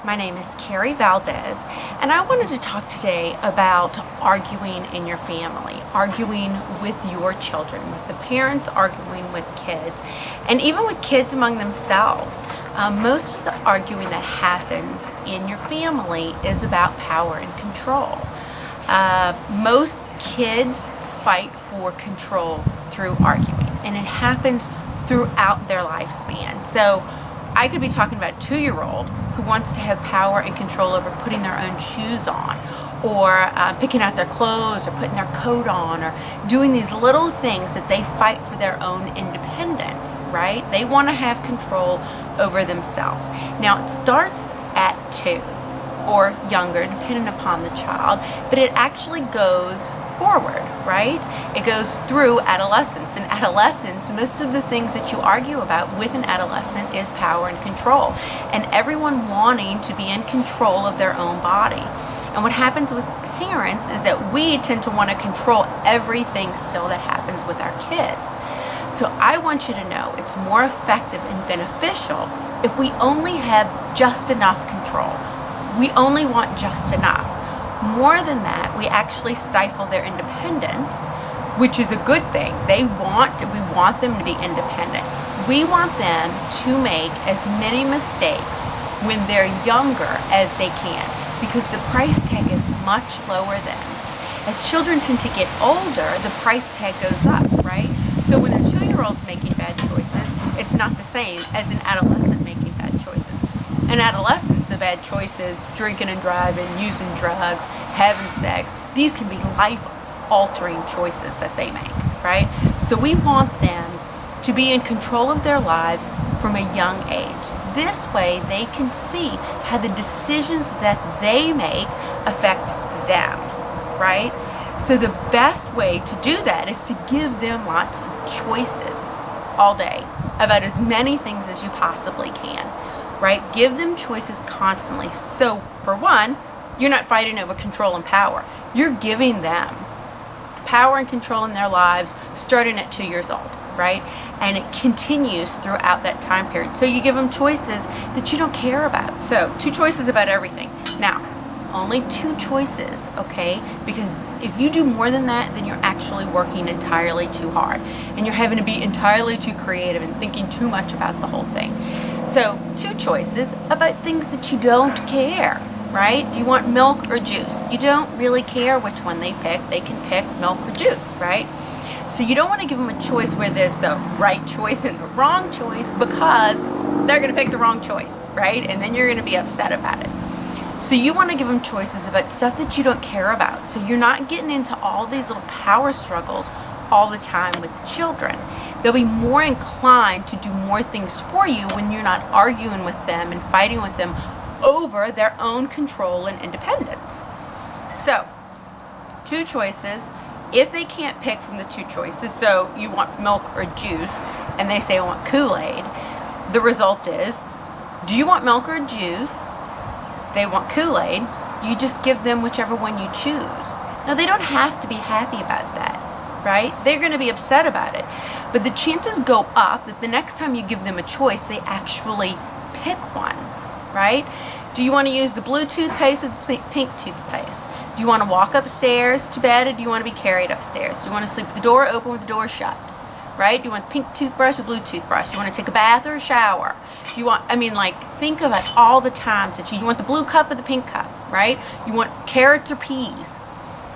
My name is Carrie Valdez, and I wanted to talk today about arguing in your family, arguing with your children, with the parents arguing with kids, and even with kids among themselves. Most of the arguing that happens in your family is about power and control. Most kids fight for control through arguing, and it happens throughout their lifespan. So I could be talking about a 2-year-old who wants to have power and control over putting their own shoes on, or picking out their clothes, or putting their coat on, or doing these little things that they fight for their own independence, right? They want to have control over themselves. Now, it starts at 2 or younger, depending upon the child, but it actually goes forward, right? It goes through adolescence. In adolescence, most of the things that you argue about with an adolescent is power and control, and everyone wanting to be in control of their own body. And what happens with parents is that we tend to want to control everything still that happens with our kids. So I want you to know it's more effective and beneficial if we only have just enough control. We only want just enough. More than that, we actually stifle their independence, which is a good thing. We want them to be independent. We want them to make as many mistakes when they're younger as they can, because the price tag is much lower then. As children tend to get older, the price tag goes up, right? So when a 2-year-old's making bad choices, it's not the same as an adolescent making bad choices. In adolescence, the bad choices, drinking and driving, using drugs, having sex, these can be life-altering choices that they make, right? So we want them to be in control of their lives from a young age. This way, they can see how the decisions that they make affect them, right? So the best way to do that is to give them lots of choices all day about as many things as you possibly can. Right? Give them choices constantly. So, for one, you're not fighting over control and power. You're giving them power and control in their lives starting at 2 years old, right? And it continues throughout that time period. So you give them choices that you don't care about. So, 2 choices about everything. Now, only 2 choices, okay? Because if you do more than that, then you're actually working entirely too hard. And you're having to be entirely too creative and thinking too much about the whole thing. So, 2 choices about things that you don't care, right? Do you want milk or juice? You don't really care which one they pick. They can pick milk or juice, right? So you don't want to give them a choice where there's the right choice and the wrong choice, because they're going to pick the wrong choice, right? And then you're going to be upset about it. So you want to give them choices about stuff that you don't care about. So you're not getting into all these little power struggles all the time with the children. They'll be more inclined to do more things for you when you're not arguing with them and fighting with them over their own control and independence. So, 2 choices. If they can't pick from the 2 choices, so you want milk or juice, and they say I want Kool-Aid, the result is, do you want milk or juice? They want Kool-Aid. You just give them whichever one you choose. Now, they don't have to be happy about that, right? They're going to be upset about it. But the chances go up that the next time you give them a choice, they actually pick one, right? Do you want to use the blue toothpaste or the pink toothpaste? Do you want to walk upstairs to bed, or do you want to be carried upstairs? Do you want to sleep with the door open with the door shut, right? Do you want the pink toothbrush or blue toothbrush? Do you want to take a bath or a shower? Do you want, think about all the times that you want the blue cup or the pink cup, right? You want carrots or peas.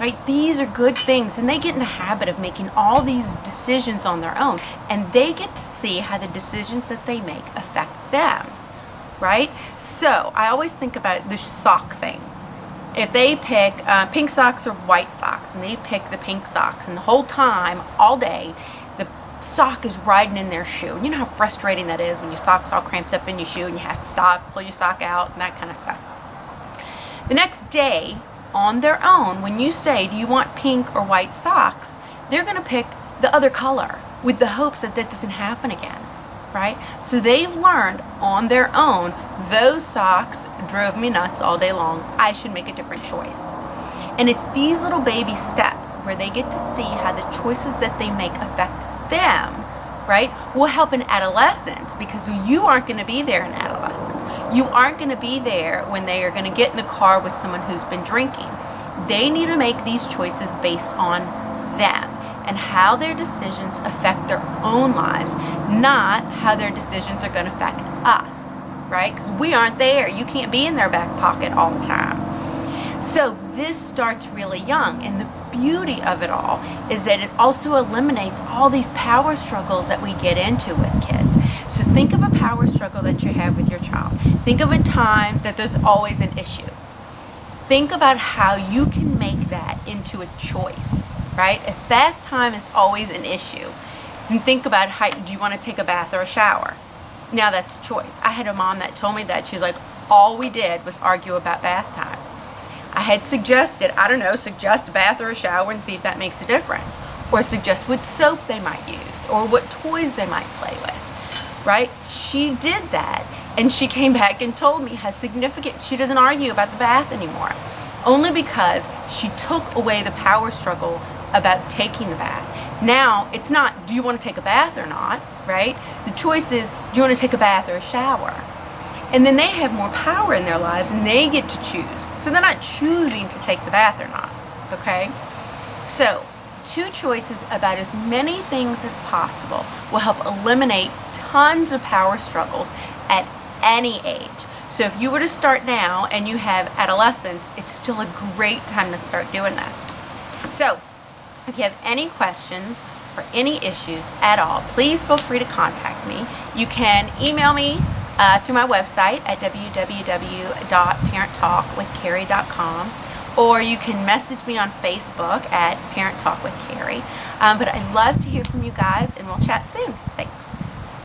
Right? These are good things, and they get in the habit of making all these decisions on their own, and they get to see how the decisions that they make affect them, right? So I always think about the sock thing. If they pick pink socks or white socks, and they pick the pink socks, and the whole time, all day, the sock is riding in their shoe. And you know how frustrating that is when your sock's all cramped up in your shoe and you have to stop, pull your sock out, and that kind of stuff. The next day, on their own, when you say, do you want pink or white socks, they're going to pick the other color with the hopes that that doesn't happen again, right? So they've learned on their own, those socks drove me nuts all day long. I should make a different choice. And it's these little baby steps where they get to see how the choices that they make affect them, right? Will help in adolescence, because you aren't going to be there in adolescence. You aren't going to be there when they are going to get in the car with someone who's been drinking. They need to make these choices based on them and how their decisions affect their own lives, not how their decisions are going to affect us, right? Because we aren't there. You can't be in their back pocket all the time. So this starts really young, and the beauty of it all is that it also eliminates all these power struggles that we get into with kids. So think of a power struggle that you have with your child. Think of a time that there's always an issue. Think about how you can make that into a choice, right? If bath time is always an issue, then think about how do you want to take a bath or a shower? Now that's a choice. I had a mom that told me that. She's like, all we did was argue about bath time. I had suggested, suggest a bath or a shower and see if that makes a difference. Or suggest what soap they might use or what toys they might play with, right? She did that, and she came back and told me how significant, she doesn't argue about the bath anymore. Only because she took away the power struggle about taking the bath. Now, it's not, do you want to take a bath or not, right? The choice is, do you want to take a bath or a shower? And then they have more power in their lives and they get to choose. So they're not choosing to take the bath or not, okay? So 2 choices about as many things as possible will help eliminate tons of power struggles at any age. So if you were to start now and you have adolescents, it's still a great time to start doing this. So if you have any questions or any issues at all, please feel free to contact me. You can email me through my website at www.parenttalkwithcarrie.com, or you can message me on Facebook at Parent Talk with Carrie. But I'd love to hear from you guys, and we'll chat soon. Thanks.